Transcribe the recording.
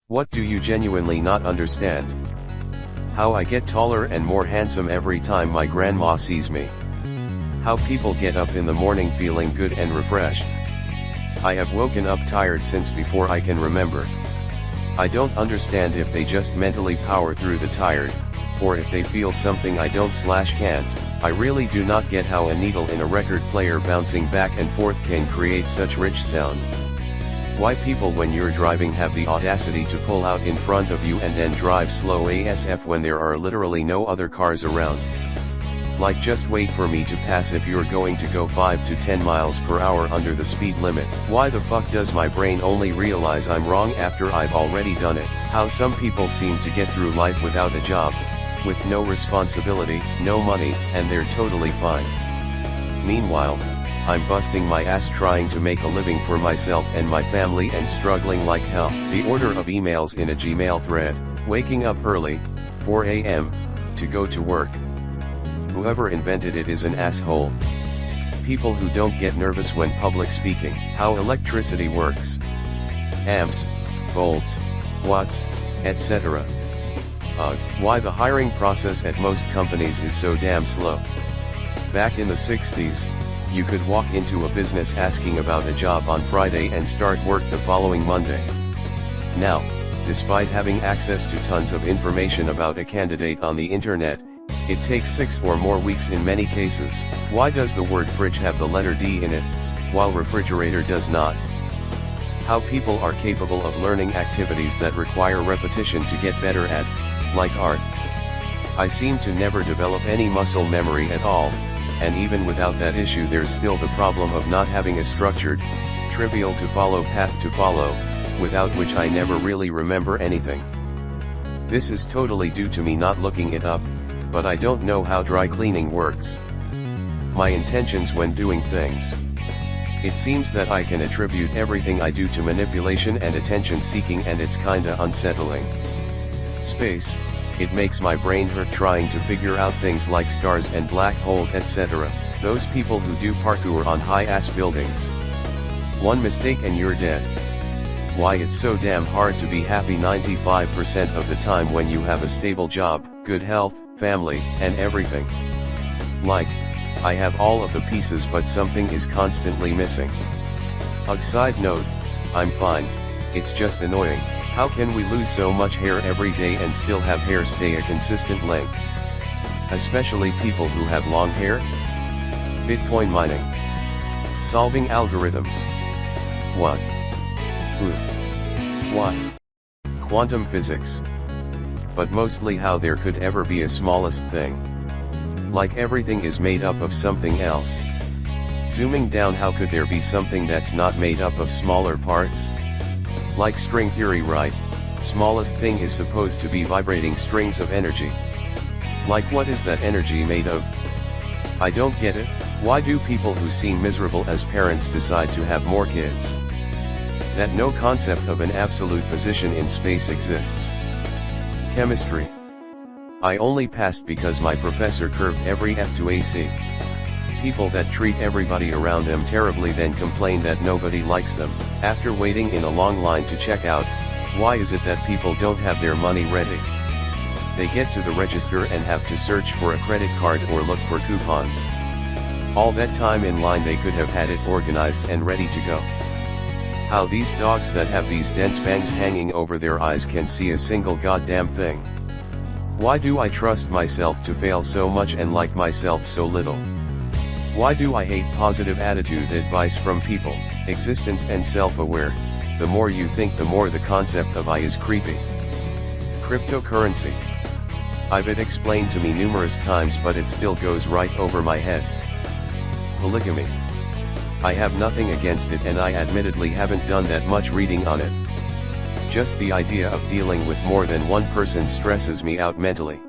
What do you genuinely not understand? How I get taller and more handsome every time my grandma sees me. How people get up in the morning feeling good and refreshed. I have woken up tired since before I can remember. I don't understand if they just mentally power through the tired, or if they feel something I don't/can't. I really do not get how a needle in a record player bouncing back and forth can create such rich sound. Why people when you're driving have the audacity to pull out in front of you and then drive slow ASF when there are literally no other cars around. Like, just wait for me to pass if you're going to go 5 to 10 miles per hour under the speed limit. Why the fuck does my brain only realize I'm wrong after I've already done it? How some people seem to get through life without a job, with no responsibility, no money, and they're totally fine. Meanwhile, I'm busting my ass trying to make a living for myself and my family and struggling like hell. The order of emails in a Gmail thread, waking up early, 4 a.m., to go to work. Whoever invented it is an asshole. People who don't get nervous when public speaking. How electricity works. Amps, volts, watts, etc. Why the hiring process at most companies is so damn slow. Back in the 60s, you could walk into a business asking about a job on Friday and start work the following Monday. Now, despite having access to tons of information about a candidate on the internet, it takes 6 or more weeks in many cases. Why does the word fridge have the letter D in it, while refrigerator does not? How people are capable of learning activities that require repetition to get better at, like art. I seem to never develop any muscle memory at all, and even without that issue there's still the problem of not having a structured, trivial to follow path to follow, without which I never really remember anything. This is totally due to me not looking it up, but I don't know how dry cleaning works. My intentions when doing things. It seems that I can attribute everything I do to manipulation and attention seeking, and it's kinda unsettling. Space, it makes my brain hurt trying to figure out things like stars and black holes, etc. Those people who do parkour on high-ass buildings. One mistake and you're dead. Why it's so damn hard to be happy 95% of the time when you have a stable job, good health, family, and everything. Like, I have all of the pieces but something is constantly missing. Side note, I'm fine, it's just annoying. How can we lose so much hair every day and still have hair stay a consistent length? Especially people who have long hair? Bitcoin mining. Solving algorithms. What? Who? Why? Quantum physics. But mostly how there could ever be a smallest thing. Like everything is made up of something else. Zooming down, how could there be something that's not made up of smaller parts? Like string theory, right? Smallest thing is supposed to be vibrating strings of energy. Like, what is that energy made of? I don't get it. Why do people who seem miserable as parents decide to have more kids? That no concept of an absolute position in space exists. Chemistry. I only passed because my professor curved every F to AC. People that treat everybody around them terribly then complain that nobody likes them. After waiting in a long line to check out, why is it that people don't have their money ready? They get to the register and have to search for a credit card or look for coupons. All that time in line they could have had it organized and ready to go. How these dogs that have these dense bangs hanging over their eyes can see a single goddamn thing. Why do I trust myself to fail so much and like myself so little? Why do I hate positive attitude advice from people? Existence and self-aware. The more you think, the more the concept of I is creepy. Cryptocurrency. I've it explained to me numerous times but it still goes right over my head. Polygamy. I have nothing against it and I admittedly haven't done that much reading on it. Just the idea of dealing with more than one person stresses me out mentally.